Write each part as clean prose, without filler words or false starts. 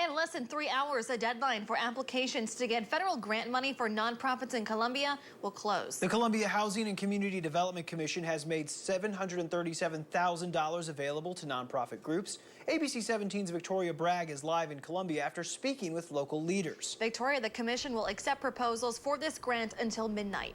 In less than 3 hours, the deadline for applications to get federal grant money for nonprofits in Columbia will close. The Columbia Housing and Community Development Commission has made $737,000 available to nonprofit groups. ABC 17's Victoria Bragg is live in Columbia after speaking with local leaders. Victoria, the commission will accept proposals for this grant until midnight.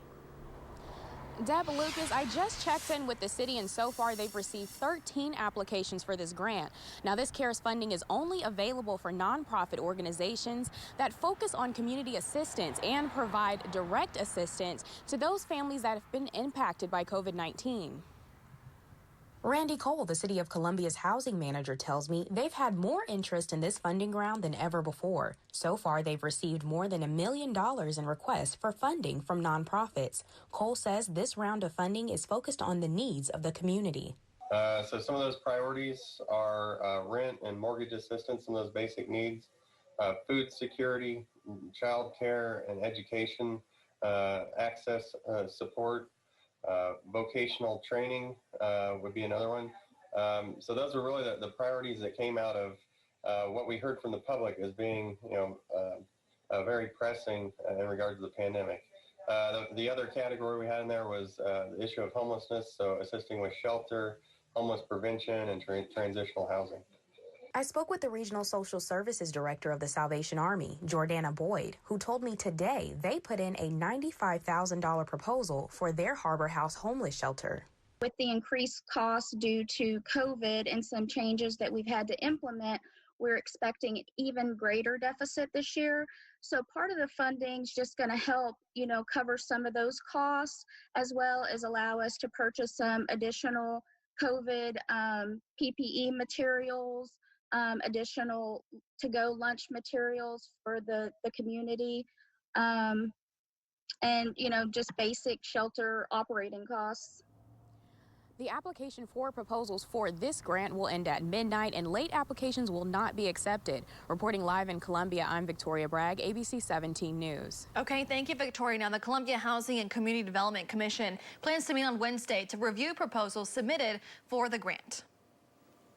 Deb, Lucas, I just checked in with the city, and so far they've received 13 applications for this grant. Now, this CARES funding is only available for nonprofit organizations that focus on community assistance and provide direct assistance to those families that have been impacted by COVID-19. Randy Cole, the City of Columbia's housing manager, tells me they've had more interest in this funding round than ever before. So far, they've received more than $1 million in requests for funding from nonprofits. Cole says this round of funding is focused on the needs of the community. So some of those priorities are rent and mortgage assistance and those basic needs, food security, child care and education, access support, vocational training would be another one. So those are really the priorities that came out of what we heard from the public as being, very pressing in regard to the pandemic. The other category we had in there was the issue of homelessness, so assisting with shelter, homeless prevention, and transitional housing. I spoke with the Regional Social Services Director of the Salvation Army, Jordana Boyd, who told me today they put in a $95,000 proposal for their Harbor House homeless shelter. With the increased costs due to COVID and some changes that we've had to implement, we're expecting an even greater deficit this year. So part of the funding is just going to help, cover some of those costs, as well as allow us to purchase some additional COVID PPE materials, additional to-go lunch materials for the community, and, just basic shelter operating costs. The application for proposals for this grant will end at midnight, and late applications will not be accepted. Reporting live in Columbia, I'm Victoria Bragg, ABC 17 News. Okay, thank you, Victoria. Now, the Columbia Housing and Community Development Commission plans to meet on Wednesday to review proposals submitted for the grant.